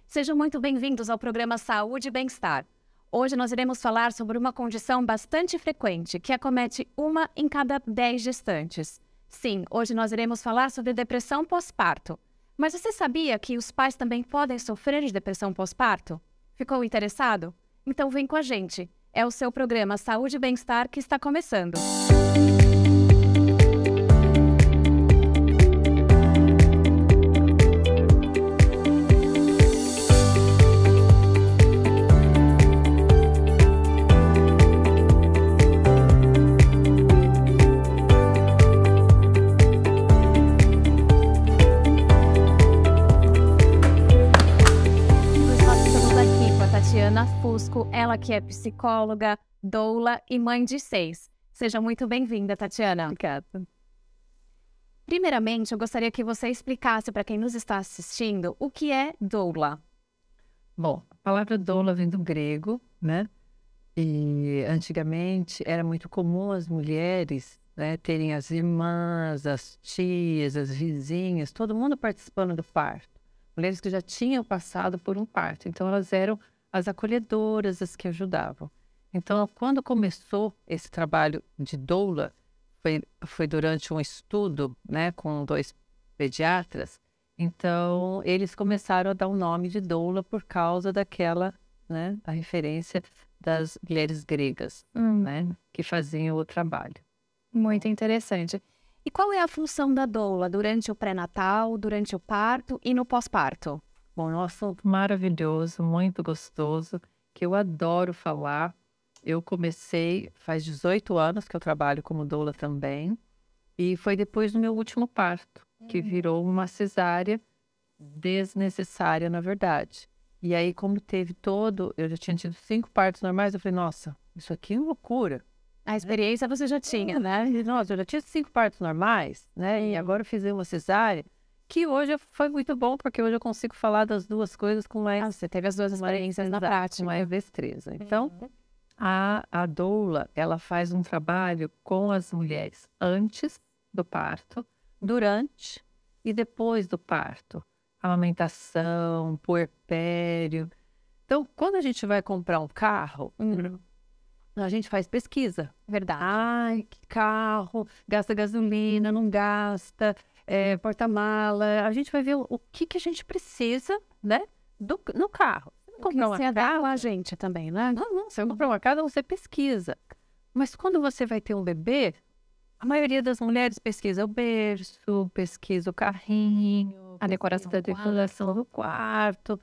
Sejam muito bem-vindos ao programa Saúde e Bem-Estar. Hoje nós iremos falar sobre uma condição bastante frequente que acomete 1 em cada 10 gestantes. Sim, hoje nós iremos falar sobre depressão pós-parto. Mas você sabia que os pais também podem sofrer de depressão pós-parto? Ficou interessado? Então vem com a gente. É o seu programa Saúde e Bem-Estar que está começando. Tatiana Fusco, ela que é psicóloga, doula e mãe de 6. Seja muito bem-vinda, Tatiana. Obrigada. Primeiramente, eu gostaria que você explicasse para quem nos está assistindo o que é doula. Bom, a palavra doula vem do grego, né? E antigamente era muito comum as mulheres, né, terem as irmãs, as tias, as vizinhas, todo mundo participando do parto. Mulheres que já tinham passado por um parto, então elas eram as acolhedoras, as que ajudavam. Então, quando começou esse trabalho de doula, foi durante um estudo, né, com 2 pediatras. Então, eles começaram a dar o nome de doula por causa daquela, né, a referência das mulheres gregas, né, que faziam o trabalho. Muito interessante. E qual é a função da doula durante o pré-natal, durante o parto e no pós-parto? Bom, é um assunto maravilhoso, muito gostoso, que eu adoro falar. Eu comecei faz 18 anos que eu trabalho como doula também, e foi depois do meu último parto, que virou uma cesárea desnecessária, na verdade. E aí, como eu já tinha tido 5 partos normais, eu falei, nossa, isso aqui é uma loucura. A experiência você já tinha, né? E, nossa, eu já tinha 5 partos normais, né? E agora eu fiz uma cesárea, que hoje foi muito bom, porque hoje eu consigo falar das duas coisas com mais... Você teve as duas experiências na prática. Com mais destreza. Então, a doula, ela faz um trabalho com as mulheres antes do parto, durante e depois do parto. Amamentação, puerpério. Então, quando a gente vai comprar um carro, a gente faz pesquisa. Verdade. Ai, que carro, gasta gasolina, não gasta, porta-mala. A gente vai ver o que a gente precisa, né, no carro. Você adequa a gente também, né? Não, você vai comprar uma casa, você pesquisa. Mas quando você vai ter um bebê, a maioria das mulheres pesquisa o berço, pesquisa o carrinho, a decoração do quarto.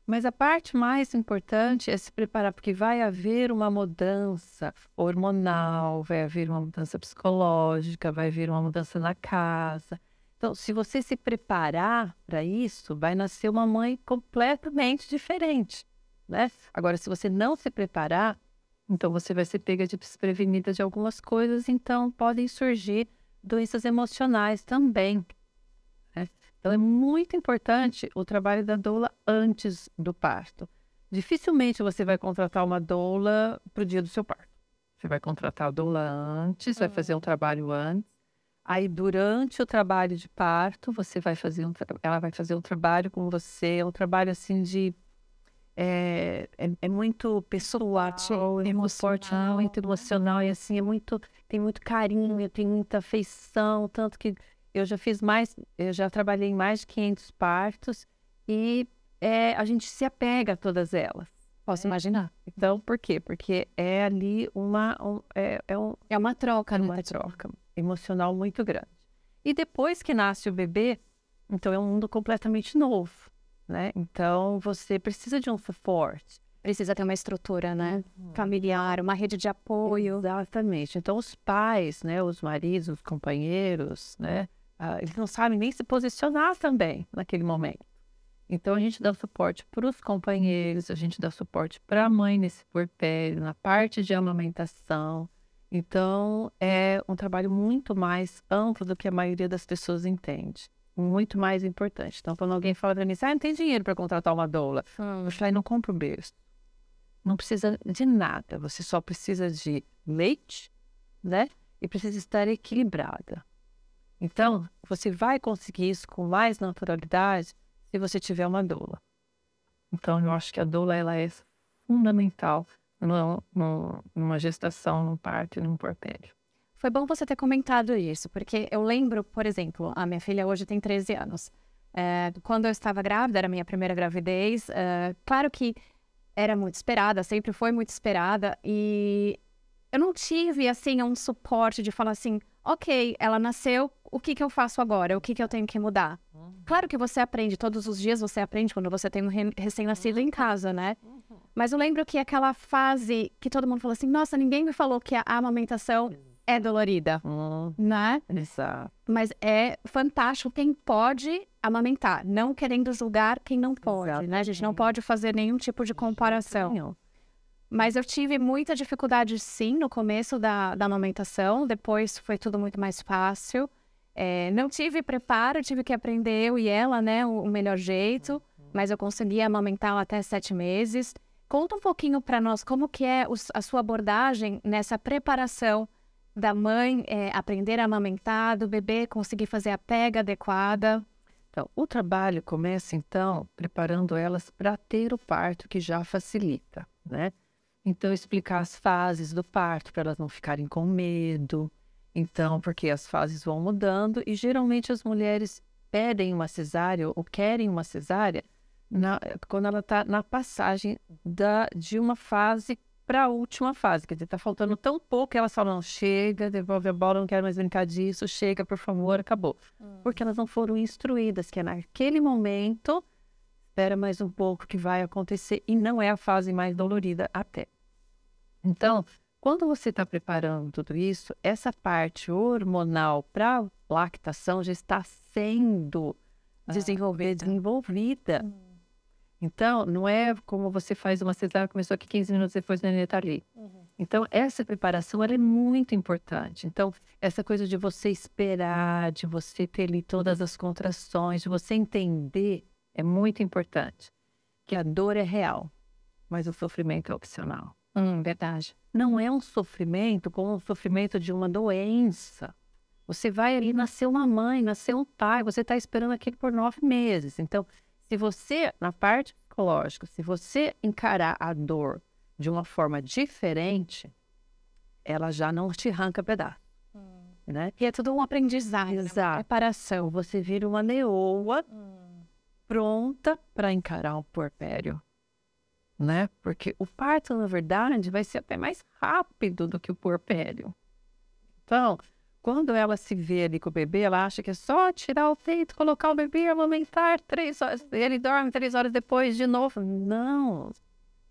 Mas a parte mais importante é se preparar, porque vai haver uma mudança hormonal, vai haver uma mudança psicológica, vai haver uma mudança na casa. Então, se você se preparar para isso, vai nascer uma mãe completamente diferente, né? Agora, se você não se preparar, então você vai ser pega de desprevenida de algumas coisas, então podem surgir doenças emocionais também, né? Então, é muito importante o trabalho da doula antes do parto. Dificilmente você vai contratar uma doula para o dia do seu parto. Você vai contratar a doula antes, vai fazer um trabalho antes. Aí, durante o trabalho de parto, ela vai fazer um trabalho com você, um trabalho assim de... É muito pessoal, emocional, muito emocional, e assim, tem muito carinho, tem muita afeição, tanto que eu já trabalhei em mais de 500 partos e a gente se apega a todas elas. Posso imaginar. Então, por quê? Porque é ali uma troca, né? Uma troca emocional muito grande. E depois que nasce o bebê, então é um mundo completamente novo, né? Então, você precisa de um suporte. Precisa ter uma estrutura, né? Familiar, uma rede de apoio. Exatamente. Então, os pais, né? Os maridos, os companheiros, né? Eles não sabem nem se posicionar também naquele momento. Então, a gente dá suporte para os companheiros, a gente dá suporte para a mãe nesse puerpério, na parte de amamentação. Então, é um trabalho muito mais amplo do que a maioria das pessoas entende. Muito mais importante. Então, quando alguém fala para mim, não tem dinheiro para contratar uma doula. Eu falo, não compra o berço. Não precisa de nada. Você só precisa de leite, né? E precisa estar equilibrada. Então, você vai conseguir isso com mais naturalidade se você tiver uma doula. Então, eu acho que a doula, ela é fundamental numa gestação, num parto e num puerpério. Foi bom você ter comentado isso, porque eu lembro, por exemplo, a minha filha hoje tem 13 anos. Quando eu estava grávida, era a minha primeira gravidez, claro que era muito esperada, sempre foi muito esperada, e eu não tive, assim, um suporte de falar assim, ok, ela nasceu, o que eu faço agora? O que eu tenho que mudar? Claro que você aprende, todos os dias você aprende quando você tem um recém-nascido em casa, né? Mas eu lembro que aquela fase que todo mundo falou assim, nossa, ninguém me falou que a amamentação é dolorida, né? Exato. Mas é fantástico quem pode amamentar, não querendo julgar quem não pode, né? A gente não pode fazer nenhum tipo de comparação. Mas eu tive muita dificuldade, sim, no começo da amamentação. Depois foi tudo muito mais fácil. Não tive preparo, tive que aprender eu e ela, né, o melhor jeito. Mas eu consegui amamentá-la até 7 meses. Conta um pouquinho para nós como que é a sua abordagem nessa preparação da mãe aprender a amamentar, do bebê conseguir fazer a pega adequada. Então, o trabalho começa, então, preparando elas para ter o parto, que já facilita, né? Então, explicar as fases do parto para elas não ficarem com medo. Então, porque as fases vão mudando e geralmente as mulheres pedem uma cesárea ou querem uma cesárea quando ela está na passagem de uma fase para a última fase. Quer dizer, está faltando tão pouco que elas falam, não, chega, devolve a bola, não quero mais brincar disso, chega, por favor, acabou. Porque elas não foram instruídas que é naquele momento, espera mais um pouco que vai acontecer e não é a fase mais dolorida até. Então, quando você está preparando tudo isso, essa parte hormonal para lactação já está sendo desenvolvida. Então, não é como você faz uma cesárea, começou aqui 15 minutos depois, o neném está ali. Então, essa preparação ela é muito importante. Então, essa coisa de você esperar, de você ter ali todas as contrações, de você entender, é muito importante. Que a dor é real, mas o sofrimento é opcional. Verdade. Não é um sofrimento como o sofrimento de uma doença. Você vai ali, nascer uma mãe, nascer um pai, você está esperando aquilo por 9 meses. Então, se você, na parte psicológica, se você encarar a dor de uma forma diferente, ela já não te arranca pedaço, né? E é tudo um aprendizado, Exato. uma preparação. Você vira uma leoa pronta para encarar um puerpério, né? Porque o parto, na verdade, vai ser até mais rápido do que o puerpério. Então, quando ela se vê ali com o bebê, ela acha que é só tirar o peito, colocar o bebê, amamentar 3 horas, ele dorme 3 horas depois de novo. Não,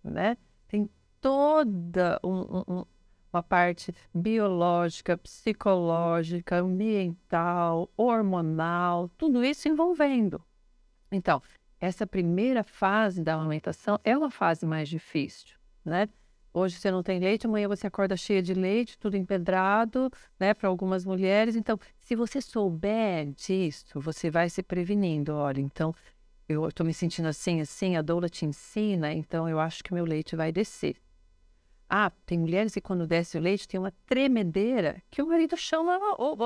né? Tem toda uma parte biológica, psicológica, ambiental, hormonal, tudo isso envolvendo. Então, essa primeira fase da amamentação é uma fase mais difícil, né? Hoje você não tem leite, amanhã você acorda cheia de leite, tudo empedrado, né, para algumas mulheres. Então, se você souber disso, você vai se prevenindo. Olha, então, eu estou me sentindo assim, a doula te ensina, então eu acho que meu leite vai descer. Ah, tem mulheres que quando desce o leite tem uma tremedeira que o marido chama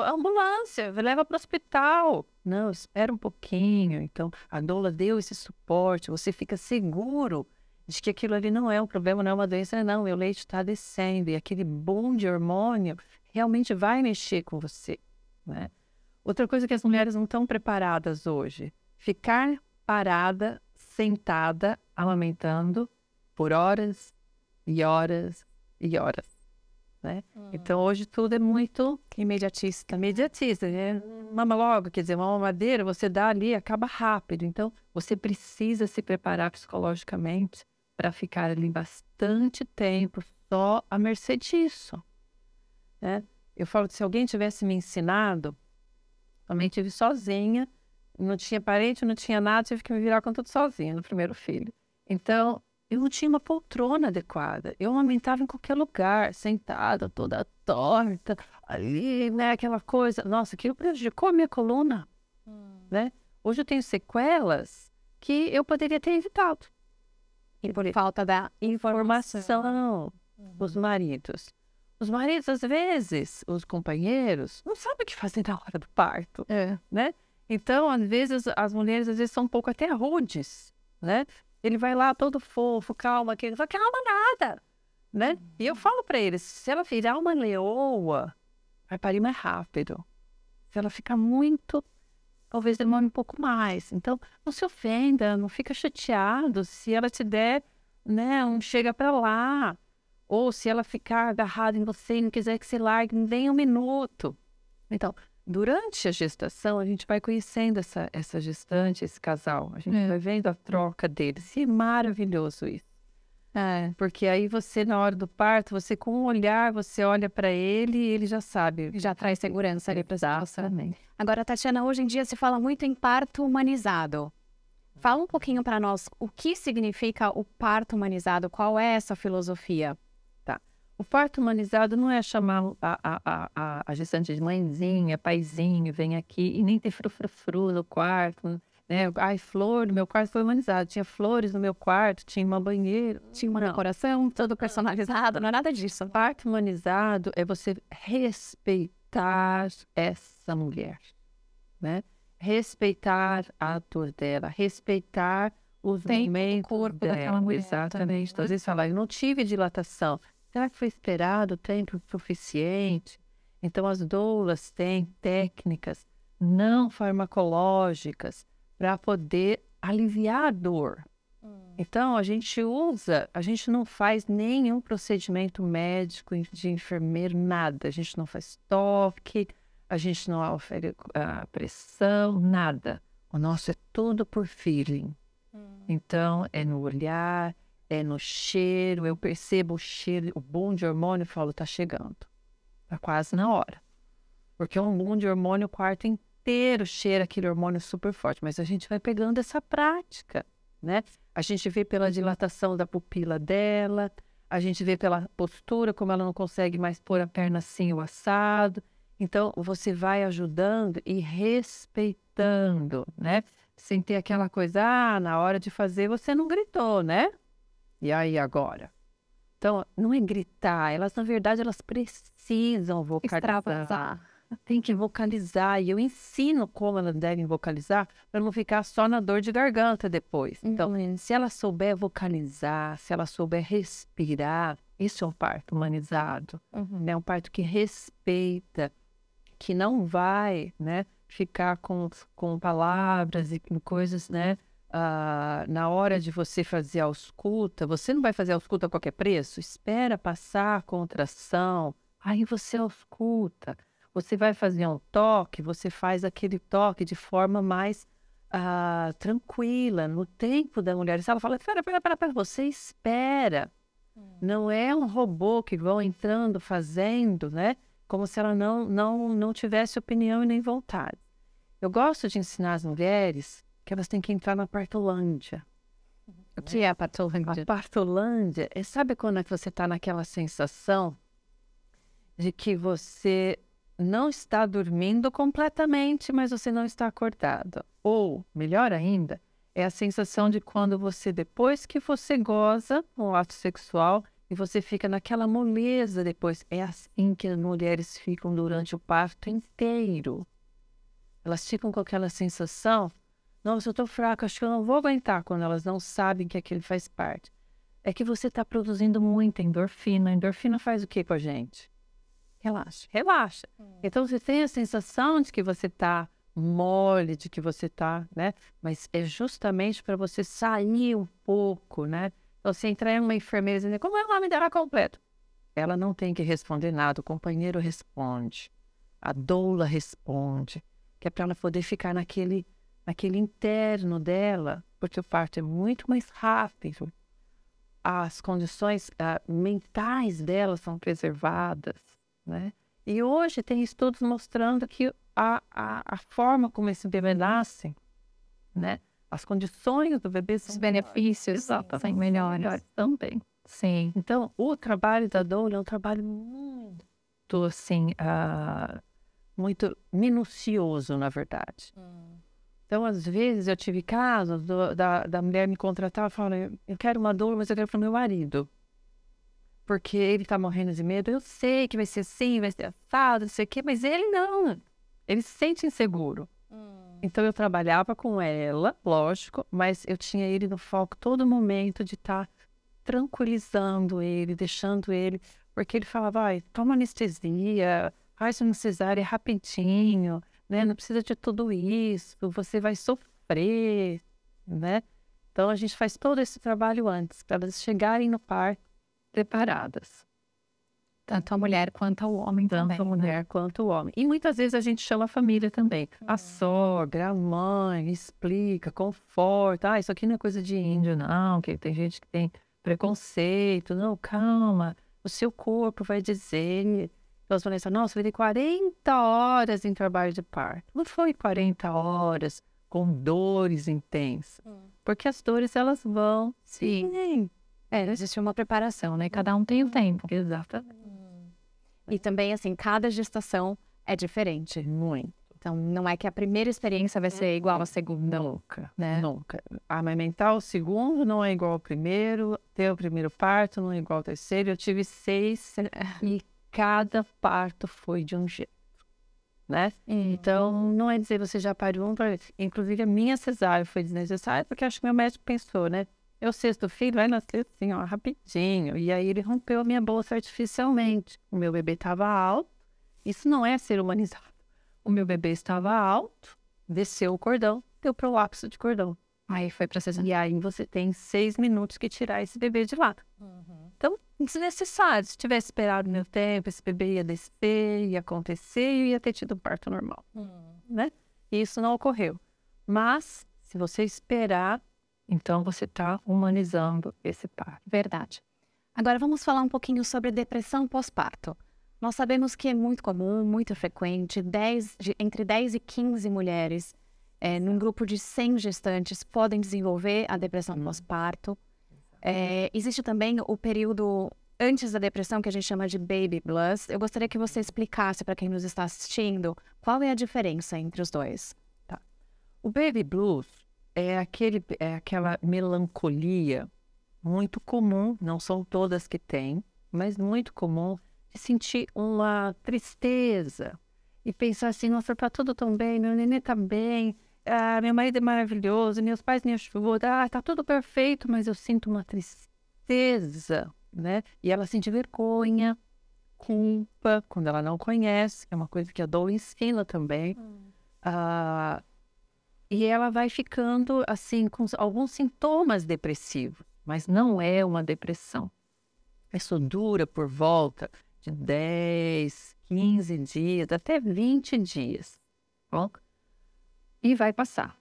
a ambulância, leva para o hospital. Não, espera um pouquinho. Então, a doula deu esse suporte, você fica seguro de que aquilo ali não é um problema, não é uma doença, não, meu leite está descendo e aquele boom de hormônio realmente vai mexer com você, né? Outra coisa que as mulheres não estão preparadas hoje, ficar parada, sentada, amamentando por horas e horas e horas, né? Então hoje tudo é muito imediatista, né? Mama logo, quer dizer, uma mamadeira você dá ali, acaba rápido. Então você precisa se preparar psicologicamente para ficar ali bastante tempo só à mercê disso, né? Eu falo que se alguém tivesse me ensinado, também tive sozinha, não tinha parente, não tinha nada, tive que me virar com tudo sozinha no primeiro filho. Então, eu não tinha uma poltrona adequada. Eu amamentava em qualquer lugar, sentada, toda torta, ali, né, aquela coisa. Nossa, aquilo prejudicou a minha coluna, né? Hoje eu tenho sequelas que eu poderia ter evitado. E por falta da informação. Os maridos. Os maridos, às vezes, os companheiros, não sabem o que fazer na hora do parto, né? Então, às vezes, as mulheres, às vezes, são um pouco até rudes, né? Ele vai lá todo fofo, calma, que ele fala, calma nada, né? E eu falo para ele, se ela virar uma leoa, vai parir mais rápido. Se ela ficar muito, talvez demore um pouco mais. Então, não se ofenda, não fica chateado se ela te der, né, um chega para lá. Ou se ela ficar agarrada em você e não quiser que você largue nem um minuto. Então, durante a gestação, a gente vai conhecendo essa gestante, esse casal. A gente vai vendo a troca deles. E é maravilhoso isso. Porque aí você, na hora do parto, você com um olhar, você olha para ele e ele já sabe. Já traz segurança ali para a situação. Exatamente. Agora, Tatiana, hoje em dia se fala muito em parto humanizado. Fala um pouquinho para nós o que significa o parto humanizado, qual é essa filosofia? O parto humanizado não é chamar a gestante de mãezinha, paizinho, vem aqui, e nem ter frufrufru no quarto, né? Ai, flor no meu quarto foi humanizado. Tinha flores no meu quarto, tinha uma banheira. Tinha uma decoração, todo personalizado, não é nada disso. Parto humanizado é você respeitar essa mulher, né? Respeitar a dor dela, respeitar os momentos o corpo dela. daquela mulher. Exatamente. Então, às vezes falar, eu não tive dilatação. Será que foi esperado o tempo suficiente? Então, as doulas têm técnicas não farmacológicas para poder aliviar a dor. Então, a gente não faz nenhum procedimento médico de enfermeiro, nada. A gente não faz toque, a gente não ofere pressão, nada. O nosso é tudo por feeling. Então, é no olhar, é no cheiro, eu percebo o cheiro, o boom de hormônio, eu falo, tá chegando. Tá quase na hora. Porque um boom de hormônio, o quarto inteiro cheira aquele hormônio super forte. Mas a gente vai pegando essa prática, né? A gente vê pela dilatação da pupila dela, a gente vê pela postura, como ela não consegue mais pôr a perna assim ou assado. Então, você vai ajudando e respeitando, né? Sem ter aquela coisa, na hora de fazer você não gritou, né? E aí agora? Então, não é gritar, elas, na verdade, elas precisam vocalizar. Extravasar. Tem que vocalizar, e eu ensino como elas devem vocalizar para não ficar só na dor de garganta depois. Então, se ela souber vocalizar, se ela souber respirar, isso é um parto humanizado. É um parto que respeita, que não vai, né, ficar com palavras e com coisas, né? Na hora de você fazer a ausculta, você não vai fazer a ausculta a qualquer preço. Espera passar a contração, aí você ausculta. Você vai fazer um toque, você faz aquele toque de forma mais tranquila, no tempo da mulher. Se ela fala, espera, você espera. Não é um robô que vão entrando, fazendo, né? Como se ela não tivesse opinião e nem vontade. Eu gosto de ensinar as mulheres que elas têm que entrar na partolândia. O que é a partolândia? A partolândia, sabe quando é que você está naquela sensação de que você não está dormindo completamente, mas você não está acordado? Ou, melhor ainda, é a sensação de quando você, depois que você goza no ato sexual, e você fica naquela moleza depois. É assim que as mulheres ficam durante o parto inteiro. Elas ficam com aquela sensação, nossa, eu estou fraca, acho que eu não vou aguentar, quando elas não sabem que aquilo faz parte. É que você está produzindo muita endorfina. A endorfina faz o que com a gente? Relaxa. Relaxa. Então, você tem a sensação de que você está mole, de que você está, né? Mas é justamente para você sair um pouco, né? Então, você entrar em uma enfermeira e dizer, como é o nome dela completo? Ela não tem que responder nada, o companheiro responde. A doula responde. Que é para ela poder ficar naquele interno dela, porque o parto é muito mais rápido. As condições mentais dela são preservadas, né? E hoje tem estudos mostrando que a forma como esse bebê nasce, né? As condições do bebê são... Os benefícios são melhores também. Sim. Então, o trabalho da doula é um trabalho muito, assim, muito minucioso, na verdade. Então, às vezes, eu tive casos da mulher me contratar e falar, eu quero uma doula, mas eu quero para o meu marido. Porque ele está morrendo de medo. Eu sei que vai ser assim, vai ser assado, não sei o quê, mas ele não. Ele se sente inseguro. Então, eu trabalhava com ela, lógico, mas eu tinha ele no foco todo momento de estar tranquilizando ele, deixando ele, porque ele falava, ai, toma anestesia, faz uma cesárea rapidinho, né? Não precisa de tudo isso, você vai sofrer, né? Então, a gente faz todo esse trabalho antes, para elas chegarem no parto preparadas. Tanto a mulher quanto o homem também. Tanto a mulher quanto o homem. E muitas vezes a gente chama a família também. A sogra, a mãe, explica, conforta. Ah, isso aqui não é coisa de índio, não, que tem gente que tem preconceito. Não, calma, o seu corpo vai dizer. Então, as mulheres falam, nossa, eu dei 40 horas em trabalho de parto. Não foi 40 horas com dores intensas. Porque as dores, elas vão. Sim. Existe uma preparação, né? Cada um tem o tempo. Exatamente. E também, assim, cada gestação é diferente. Muito. Então, não é que a primeira experiência vai ser igual à segunda. Nunca, né? nunca. Amamentar o segundo não é igual ao primeiro, ter o primeiro parto não é igual ao terceiro. Eu tive 6 e cada parto foi de um jeito, né? Então, não é dizer você já pariu um, inclusive a minha cesárea foi desnecessária, porque acho que meu médico pensou, né? O 6º filho vai nascer assim, ó, rapidinho. E aí ele rompeu a minha bolsa artificialmente. O meu bebê estava alto. Isso não é ser humanizado. O meu bebê estava alto, desceu o cordão, deu prolapso de cordão. Aí foi pra cesárea. E aí você tem 6 minutos que tirar esse bebê de lá. Então, desnecessário. Se tivesse esperado meu tempo, esse bebê ia descer, ia acontecer e eu ia ter tido um parto normal. Né? E isso não ocorreu. Mas, se você esperar, então você está humanizando esse parto. Verdade. Agora vamos falar um pouquinho sobre depressão pós-parto. Nós sabemos que é muito comum, muito frequente, entre 10 e 15 mulheres, num grupo de 100 gestantes, podem desenvolver a depressão pós-parto. Existe também o período antes da depressão, que a gente chama de baby blues. Eu gostaria que você explicasse para quem nos está assistindo qual é a diferença entre os dois. Tá. O baby blues é aquela melancolia muito comum, não são todas que têm, mas muito comum, de sentir uma tristeza e pensar assim, nossa, tá tudo tão bem, meu neném tá bem, meu marido é maravilhoso, meus pais me ajudam, tá tudo perfeito, mas eu sinto uma tristeza, né? E ela sente vergonha, culpa, quando ela não conhece, é uma coisa que a dor ensina também. E ela vai ficando, assim, com alguns sintomas depressivos, mas não é uma depressão. Isso dura por volta de 10, 15 dias, até 20 dias. Bom? E vai passar.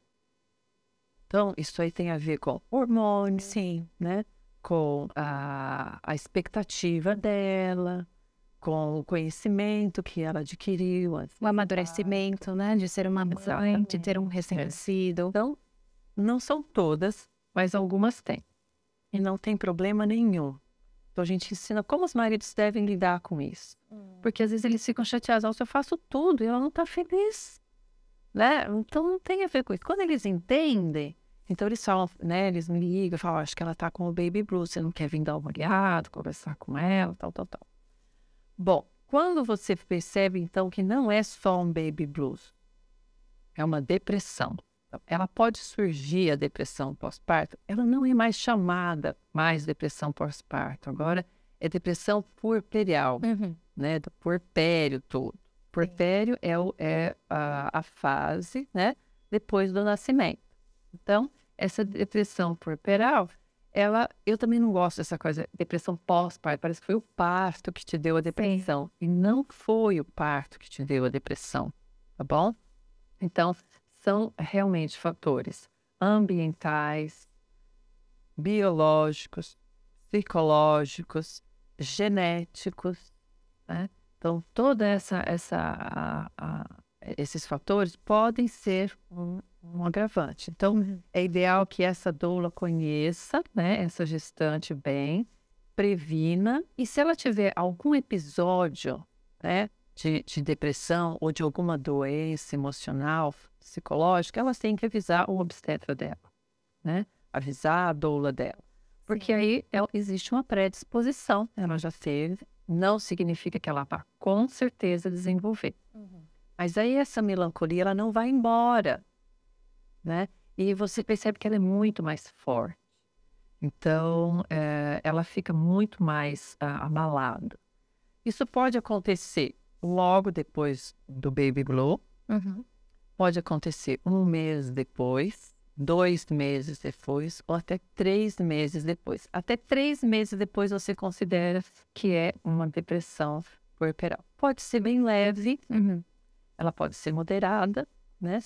Então, isso aí tem a ver com hormônios, Sim. né? Com a expectativa dela, com o conhecimento que ela adquiriu. O amadurecimento, né? De ser uma mãe, de ter um recém-nascido. Então, não são todas, mas algumas têm. E não tem problema nenhum. Então, a gente ensina como os maridos devem lidar com isso. Porque, às vezes, eles ficam chateados. Nossa, eu faço tudo e ela não está feliz. Né? Então, não tem a ver com isso. Quando eles entendem, então eles falam, né? Eles me ligam, falam, acho que ela está com o baby blues. Você não quer vir dar uma olhada, conversar com ela, tal. Bom, quando você percebe, então, que não é só um baby blues, é uma depressão. Ela pode surgir, a depressão pós-parto, ela não é mais chamada depressão pós-parto. Agora é depressão puerperial, né? Do puerpério todo. Puerpério é a fase, né? Depois do nascimento. Então, essa depressão puerperal, eu também não gosto dessa coisa, depressão pós-parto. Parece que foi o parto que te deu a depressão. E não foi o parto que te deu a depressão, tá bom? Então, são realmente fatores ambientais, biológicos, psicológicos, genéticos, né? Então, toda esses fatores podem ser um agravante. Então, é ideal que essa doula conheça, né, essa gestante bem, previna, e se ela tiver algum episódio, né, de depressão ou de alguma doença emocional, psicológica, elas têm que avisar o obstetra dela, né? Avisar a doula dela. Porque aí existe uma predisposição, ela já teve, não significa que ela vai com certeza desenvolver. Mas aí essa melancolia, ela não vai embora, né? E você percebe que ela é muito mais forte. Então, ela fica muito mais abalada. Isso pode acontecer logo depois do baby blue, pode acontecer 1 mês depois, 2 meses depois, ou até 3 meses depois. Até 3 meses depois você considera que é uma depressão puerperal. Pode ser bem leve, ela pode ser moderada, né?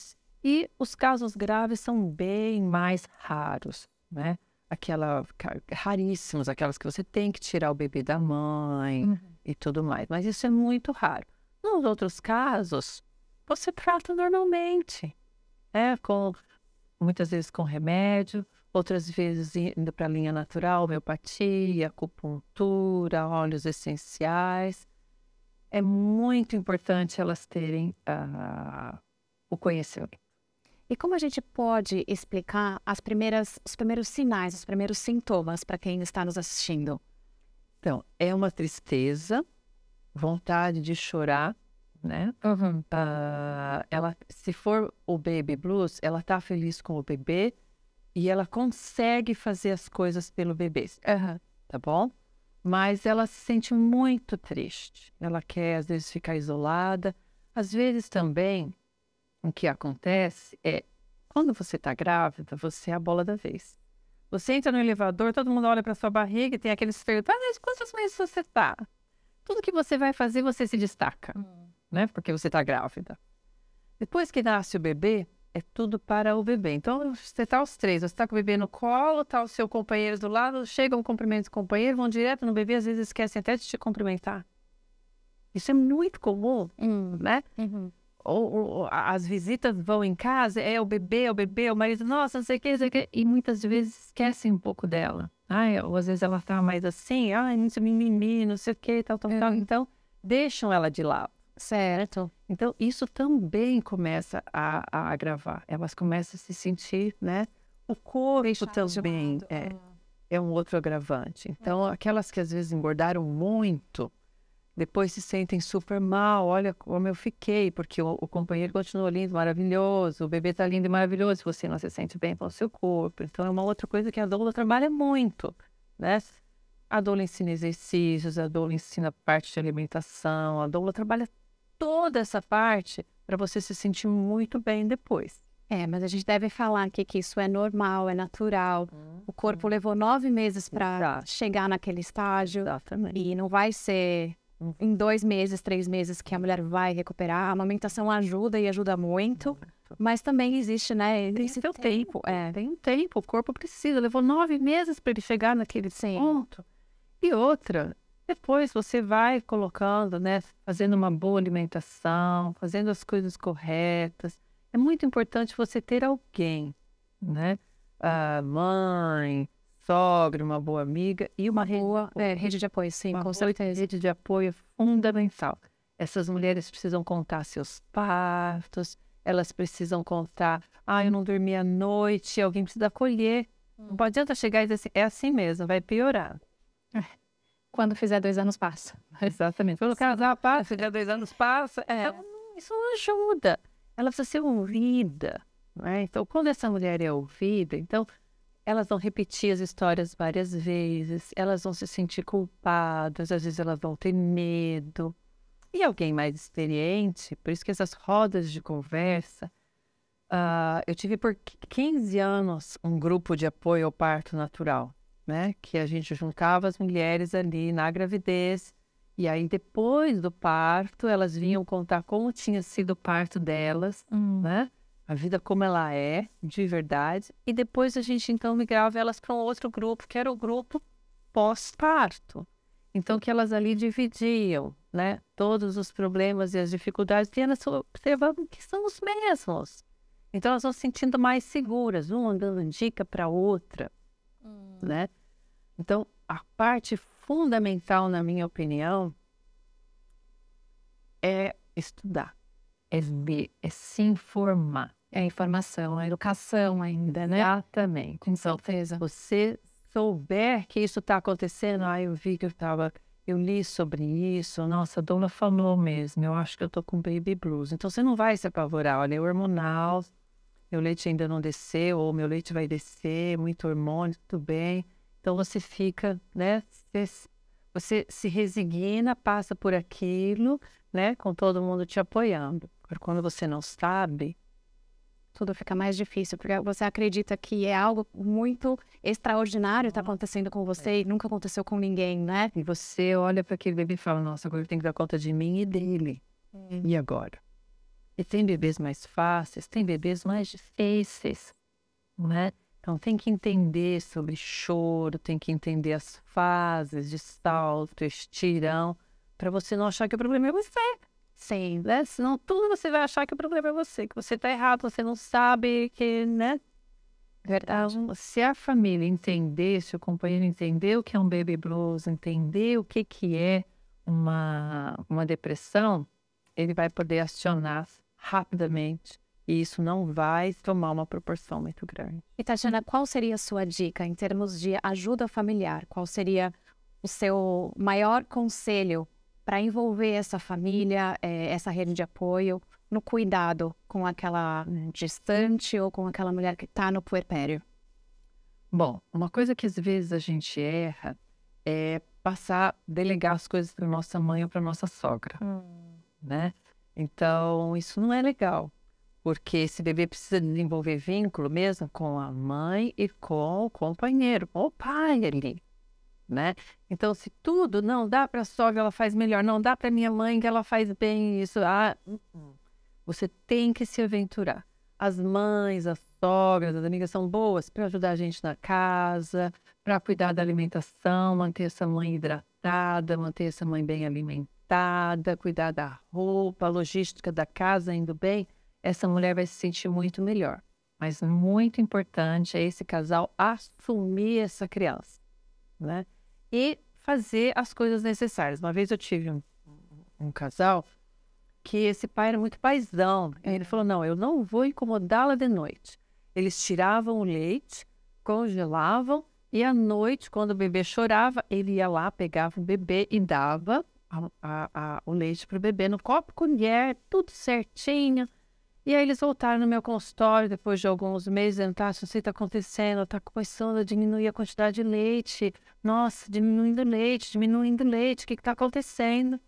E os casos graves são bem mais raros, né? Raríssimos, aquelas que você tem que tirar o bebê da mãe e tudo mais. Mas isso é muito raro. Nos outros casos, você trata normalmente, né? Muitas vezes com remédio, outras vezes indo para a linha natural, homeopatia, acupuntura, óleos essenciais. É muito importante elas terem o conhecimento. E como a gente pode explicar os primeiros sinais, os primeiros sintomas para quem está nos assistindo? Então, é uma tristeza, vontade de chorar, né? Se for o baby blues, ela tá feliz com o bebê e ela consegue fazer as coisas pelo bebê, tá bom? Mas ela se sente muito triste. Ela quer, às vezes, ficar isolada. Às vezes também, o que acontece é, quando você está grávida, você é a bola da vez. Você entra no elevador, todo mundo olha para sua barriga e tem aqueles perguntas, quantos meses você está? Tudo que você vai fazer, você se destaca, né? Porque você está grávida. Depois que nasce o bebê, é tudo para o bebê. Então, você está os três, você está com o bebê no colo, está o seu companheiro do lado, chegam cumprimentos do companheiro, vão direto no bebê, às vezes esquecem até de te cumprimentar. Isso é muito comum, né? Ou as visitas vão em casa, é o bebê, o marido, nossa, não sei o que, e muitas vezes esquecem um pouco dela. Ou às vezes ela tá mais assim, não mimimi, não sei o que, tal. Então, deixam ela de lado. Certo. Então, isso também começa a agravar. Elas começam a se sentir, né? O corpo também é um outro agravante. Então, aquelas que às vezes engordaram muito, depois se sentem super mal. Olha como eu fiquei, porque o companheiro continua lindo, maravilhoso, o bebê tá lindo e maravilhoso, você não se sente bem com o seu corpo. Então, é uma outra coisa que a doula trabalha muito, né? A doula ensina exercícios, a doula ensina parte de alimentação, a doula trabalha toda essa parte para você se sentir muito bem depois. Mas a gente deve falar aqui que isso é normal, é natural. O corpo levou 9 meses para chegar naquele estágio. Exatamente. E não vai ser em 2 meses, 3 meses que a mulher vai recuperar. A amamentação ajuda e ajuda muito. Mas também existe, né? Tem seu tempo. Tem um tempo, o corpo precisa. Levou 9 meses para ele chegar naquele ponto. E outra, depois você vai colocando, né? Fazendo uma boa alimentação, fazendo as coisas corretas. É muito importante você ter alguém, né? Mãe, sogra, uma boa amiga e uma rede de apoio, sim, com certeza. Rede de apoio é fundamental. Essas mulheres precisam contar seus partos, elas precisam contar, eu não dormi à noite, alguém precisa acolher. Não adianta chegar e dizer assim, é assim mesmo, vai piorar. Quando fizer 2 anos, passa. Exatamente. Quando casar, passa, fizer 2 anos, passa. Isso não ajuda. Ela precisa ser ouvida, né? Então, quando essa mulher é ouvida, então, elas vão repetir as histórias várias vezes, elas vão se sentir culpadas, às vezes elas vão ter medo. E alguém mais experiente, por isso que essas rodas de conversa, eu tive por 15 anos um grupo de apoio ao parto natural, né? Que a gente juntava as mulheres ali na gravidez, e aí depois do parto elas vinham contar como tinha sido o parto delas, né? A vida como ela é, de verdade. E depois a gente então migrava elas para um outro grupo, que era o grupo pós-parto. Então que elas ali dividiam, né? Todos os problemas e as dificuldades, e elas observavam que são os mesmos. Então elas vão se sentindo mais seguras, uma dando dica para a outra, né? Então, a parte fundamental, na minha opinião, é estudar, é ver, é se informar. É a informação, a educação ainda, né? Exatamente. Com certeza. Você souber que isso está acontecendo, eu vi que eu li sobre isso, nossa, a doula falou mesmo, eu acho que eu tô com baby blues. Então, você não vai se apavorar, olha, é hormonal, meu leite ainda não desceu, ou meu leite vai descer, muito hormônio, tudo bem. Então você fica, né? Você se resigna, passa por aquilo, né? Com todo mundo te apoiando. Agora, quando você não sabe, Tudo fica mais difícil, porque você acredita que é algo muito extraordinário está acontecendo com você e nunca aconteceu com ninguém, né? e você olha para aquele bebê e fala, nossa, agora eu tenho que dar conta de mim e dele. E agora? E tem bebês mais fáceis, tem bebês mais difíceis, né? Então tem que entender sobre choro, tem que entender as fases de salto, estirão, para você não achar que o problema é você, Sim, né? Senão tudo você vai achar que o problema é você, que você tá errado, você não sabe, que, né? verdade. Então, se a família entender, se o companheiro entender o que é um baby blues, entender o que é uma depressão, ele vai poder acionar rapidamente e isso não vai tomar uma proporção muito grande. E Tatiana, qual seria a sua dica em termos de ajuda familiar? Qual seria o seu maior conselho para envolver essa família, essa rede de apoio, no cuidado com aquela gestante ou com aquela mulher que está no puerpério? Bom, uma coisa que às vezes a gente erra é delegar as coisas para nossa mãe ou para nossa sogra, né? Então, isso não é legal, porque esse bebê precisa desenvolver vínculo mesmo com a mãe e com o companheiro, com o pai ali, né? Então, se tudo não dá para a sogra, ela faz melhor, não dá para minha mãe que ela faz bem isso, você tem que se aventurar. As mães, as sogras, as amigas são boas para ajudar a gente na casa, para cuidar da alimentação, manter essa mãe hidratada, manter essa mãe bem alimentada, cuidar da roupa, a logística da casa indo bem. Essa mulher vai se sentir muito melhor. Mas muito importante é esse casal assumir essa criança, né? E fazer as coisas necessárias. Uma vez eu tive um casal que esse pai era muito paizão. Aí ele falou, não, eu não vou incomodá-la de noite. Eles tiravam o leite, congelavam, e à noite, quando o bebê chorava, ele ia lá, pegava o bebê e dava o leite para o bebê no copo, colher, tudo certinho. E aí eles voltaram no meu consultório, depois de alguns meses, dizendo, tá, isso está acontecendo, está começando a diminuir a quantidade de leite. Nossa, diminuindo o leite, o que está acontecendo?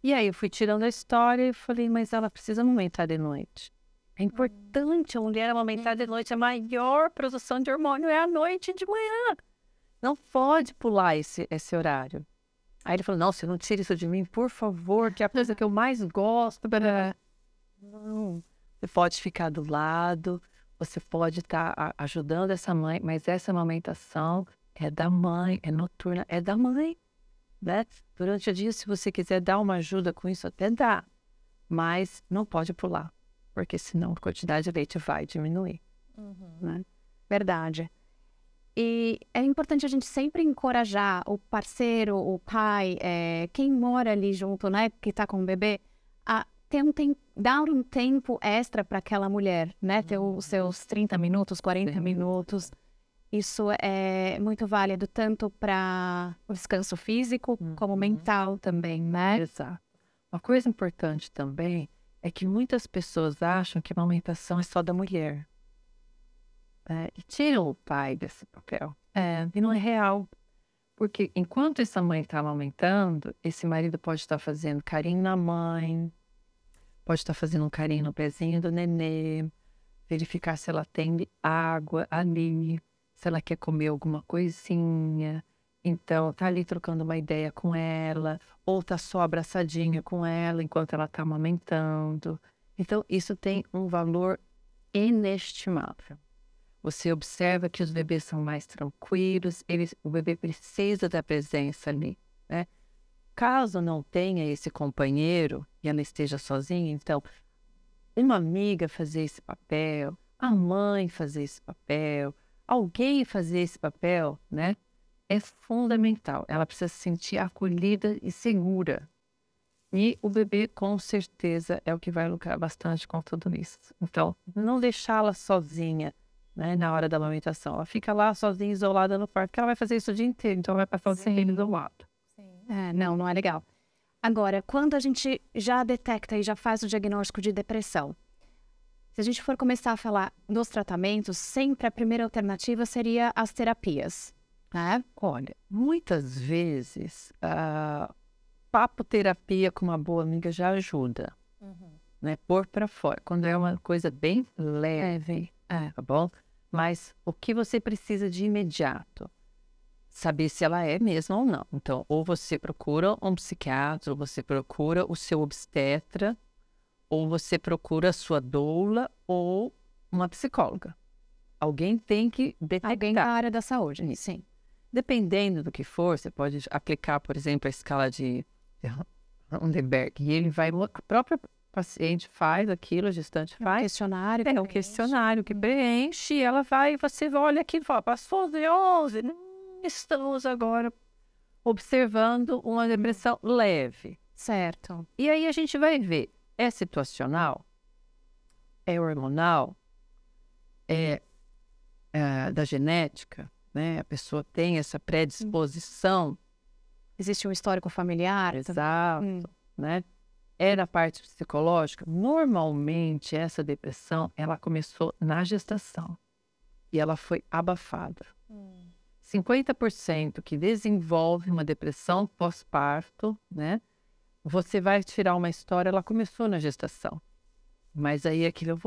E aí eu fui tirando a história e falei, mas ela precisa amamentar de noite. É importante a mulher amamentar de noite. A maior produção de hormônio é à noite e de manhã. Não pode pular esse horário. Aí ele falou, não, você não tira isso de mim, por favor, que é a coisa que eu mais gosto. Não, você pode ficar do lado, você pode estar ajudando essa mãe, mas essa amamentação é da mãe, é noturna, é da mãe. Né? Durante o dia, se você quiser dar uma ajuda com isso, até dá, mas não pode pular, porque senão a quantidade de leite vai diminuir. Né? Verdade. E é importante a gente sempre encorajar o parceiro, o pai, quem mora ali junto, né, que está com o bebê, a dar um tempo extra para aquela mulher, né, ter os seus 30 minutos, 40 minutos. Isso é muito válido tanto para o descanso físico como mental também, né? Exato. Uma coisa importante também é que muitas pessoas acham que a amamentação é só da mulher. E tiram o pai desse papel. E não é real. Porque enquanto essa mãe está amamentando, esse marido pode estar fazendo carinho na mãe, pode estar fazendo um carinho no pezinho do nenê, verificar se ela tem água ali, se ela quer comer alguma coisinha. Então, tá ali trocando uma ideia com ela, ou tá só abraçadinha com ela enquanto ela tá amamentando. Então, isso tem um valor inestimável. Você observa que os bebês são mais tranquilos, o bebê precisa da presença ali, né? Caso não tenha esse companheiro e ela esteja sozinha, então, uma amiga fazer esse papel, a mãe fazer esse papel, alguém fazer esse papel, né? É fundamental. Ela precisa se sentir acolhida e segura. E o bebê, com certeza, é o que vai lucrar bastante com tudo isso. Então, não deixá-la sozinha, né, na hora da amamentação. Ela fica lá sozinha, isolada no quarto, porque ela vai fazer isso o dia inteiro. Então, ela vai passar o dia inteiro isolado. Não é legal. Agora, quando a gente já detecta e já faz o diagnóstico de depressão, Se a gente for começar a falar dos tratamentos, sempre a primeira alternativa seria as terapias, né? Olha, muitas vezes, papo-terapia com uma boa amiga já ajuda, né? Pôr para fora, quando é uma coisa bem leve, tá bom? Mas o que você precisa de imediato? Saber se ela é mesmo ou não. Então, ou você procura um psiquiatra, ou você procura o seu obstetra, ou você procura a sua doula ou uma psicóloga. Alguém tem que detectar. Alguém da área da saúde, sim. Dependendo do que for, você pode aplicar, por exemplo, a escala de Underberg. E ele vai, a própria paciente faz aquilo, a gestante faz. Questionário. É um questionário que preenche, e ela vai, você olha aqui e fala, passou de 11, estamos agora observando uma depressão leve. Certo. E aí a gente vai ver, é situacional? É hormonal? É da genética? Né? A pessoa tem essa predisposição? Existe um histórico familiar? Exato, né? É na parte psicológica? Normalmente, essa depressão, ela começou na gestação e ela foi abafada. 50% que desenvolve uma depressão pós-parto, né? Você vai tirar uma história, ela começou na gestação. Mas aí aquilo,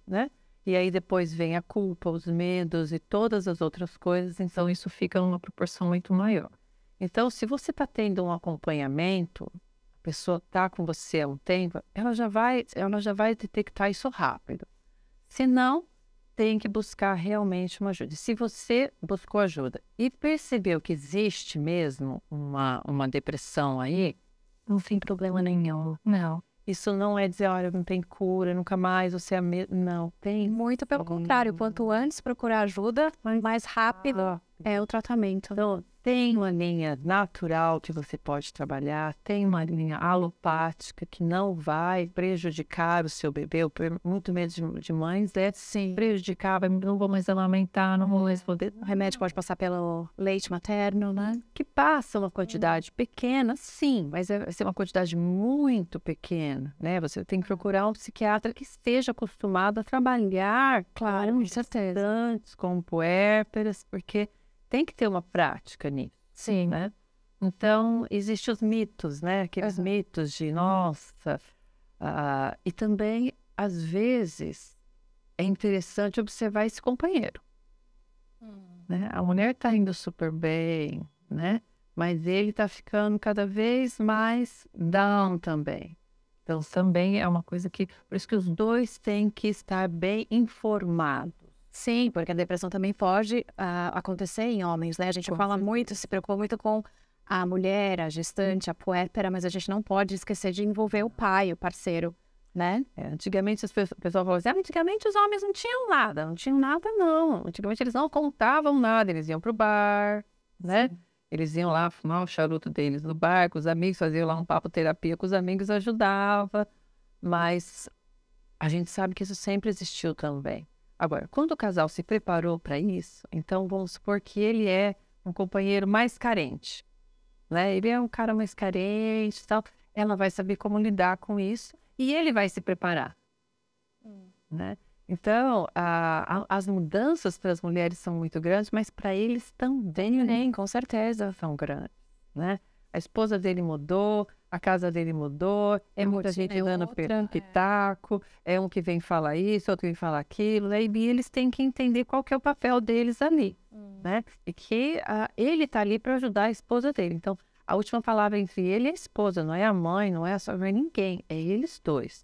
né? E aí depois vem a culpa, os medos e todas as outras coisas, então isso fica numa proporção muito maior. Então, se você está tendo um acompanhamento, a pessoa está com você há um tempo, ela já vai detectar isso rápido. Se não, tem que buscar realmente uma ajuda. Se você buscou ajuda e percebeu que existe mesmo uma depressão aí, não tem problema nenhum. Não. Isso não é dizer, olha, não tem cura, nunca mais você é não tem. Muito pelo contrário, quanto antes procurar ajuda, mais rápido é o tratamento. Então, tem uma linha natural que você pode trabalhar, tem uma linha alopática que não vai prejudicar o seu bebê, muito medo de mães, Sim. prejudicar, não vou mais amamentar, não vou mais poder. O remédio pode passar pelo leite materno, né? Que passa uma quantidade pequena, sim, mas vai ser uma quantidade muito pequena, né? Você tem que procurar um psiquiatra que esteja acostumado a trabalhar, claro, com certeza, com puérperas, porque tem que ter uma prática nisso. Sim. Né? Então, existem os mitos, né? Aqueles mitos de, nossa... e também, às vezes, é interessante observar esse companheiro. Né? A mulher está indo super bem, né? Mas ele está ficando cada vez mais down também. Então, também é uma coisa que... Por isso que os dois têm que estar bem informados. Sim, porque a depressão também pode acontecer em homens, né? A gente fala muito, se preocupa muito com a mulher, a gestante, a puérpera, mas a gente não pode esquecer de envolver o pai, o parceiro, né? Antigamente as pessoas falavam assim, antigamente os homens não tinham nada não. Antigamente eles não contavam nada, eles iam pro bar, né? Sim. Eles iam lá fumar o charuto deles no bar, com os amigos, faziam lá um papo terapia com os amigos, ajudava, mas a gente sabe que isso sempre existiu também. Agora, quando o casal se preparou para isso, então vamos supor que ele é um companheiro mais carente, né? Ele é um cara mais carente e tal, ela vai saber como lidar com isso e ele vai se preparar, né? Então, as mudanças para as mulheres são muito grandes, mas para eles também, com certeza, são grandes, né? A esposa dele mudou, a casa dele mudou, é muita gente dando pitaco, é um que vem falar isso, outro que vem falar aquilo, né? E eles têm que entender qual que é o papel deles ali, né? E que ele está ali para ajudar a esposa dele. Então, a última palavra entre ele e a esposa, não é a mãe, não é a sogra, não é ninguém, é eles dois.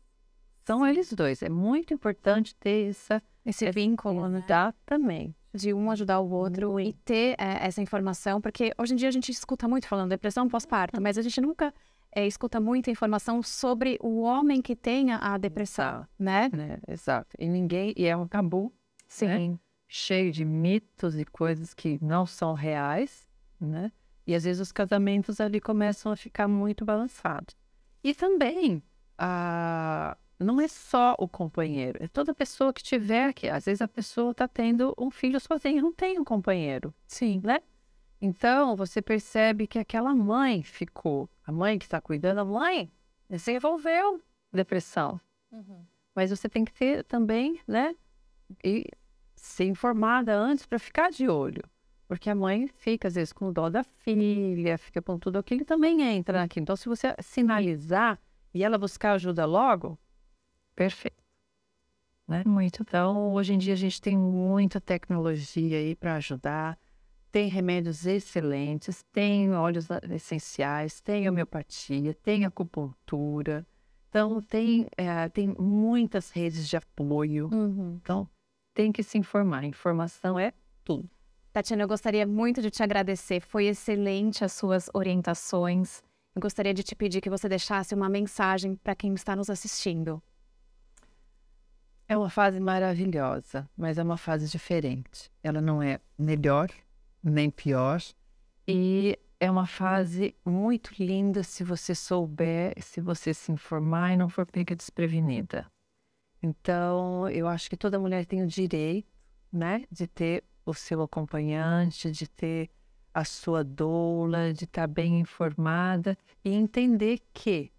São eles dois. É muito importante ter esse vínculo, né? Também. De um ajudar o outro e ter essa informação, porque hoje em dia a gente escuta muito falando depressão pós-parto, mas a gente nunca escuta muita informação sobre o homem que tem a depressão, né? Exato. E é um tabu, sim, né? Cheio de mitos e coisas que não são reais, né? E às vezes os casamentos ali começam a ficar muito balançados. E também, não é só o companheiro, é toda pessoa que tiver, que às vezes a pessoa está tendo um filho sozinha, não tem um companheiro. Sim. Né? Então, você percebe que aquela mãe ficou, a mãe que está cuidando, a mãe desenvolveu depressão. Mas você tem que ter também, né? E ser informada antes para ficar de olho. Porque a mãe fica, às vezes, com dó da filha, fica com tudo aquilo, também entra aqui. Então, se você sinalizar e ela buscar ajuda logo, perfeito. Né? Muito. Então, hoje em dia, a gente tem muita tecnologia aí para ajudar. Tem remédios excelentes, tem óleos essenciais, tem homeopatia, tem acupuntura. Então, tem muitas redes de apoio. Então, tem que se informar. Informação é tudo. Tatiana, eu gostaria muito de te agradecer. Foi excelente as suas orientações. Eu gostaria de te pedir que você deixasse uma mensagem para quem está nos assistindo. É uma fase maravilhosa, mas é uma fase diferente. Ela não é melhor, nem pior. E é uma fase muito linda se você souber, se você se informar e não for pega desprevenida. Então, eu acho que toda mulher tem o direito, né, de ter o seu acompanhante, de ter a sua doula, de estar bem informada e entender que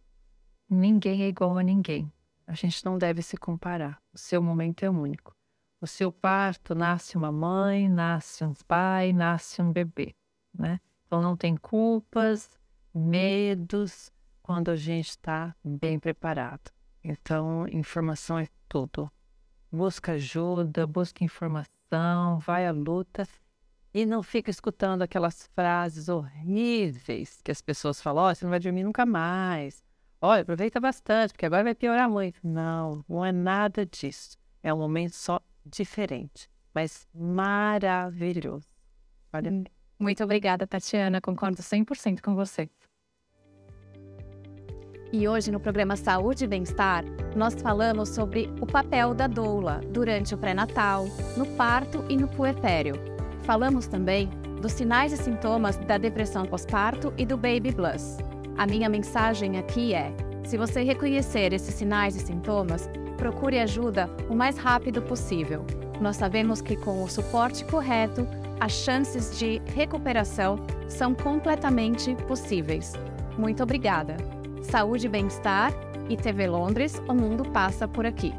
ninguém é igual a ninguém. A gente não deve se comparar. O seu momento é único. O seu parto, nasce uma mãe, nasce um pai, nasce um bebê, né? Então não tem culpas, medos quando a gente está bem preparado. Então, informação é tudo. Busca ajuda, busca informação, vai à luta e não fica escutando aquelas frases horríveis que as pessoas falam: ó, você não vai dormir nunca mais. Olha, aproveita bastante, porque agora vai piorar muito. Não, não é nada disso. É um momento só diferente, mas maravilhoso. Olha. Muito obrigada, Tatiana. Concordo 100% com você. E hoje, no programa Saúde e Bem-Estar, nós falamos sobre o papel da doula durante o pré-natal, no parto e no puerpério. Falamos também dos sinais e sintomas da depressão pós-parto e do baby blues. A minha mensagem aqui é: se você reconhecer esses sinais e sintomas, procure ajuda o mais rápido possível. Nós sabemos que com o suporte correto, as chances de recuperação são completamente possíveis. Muito obrigada. Saúde e Bem-Estar e TV Londres, o mundo passa por aqui.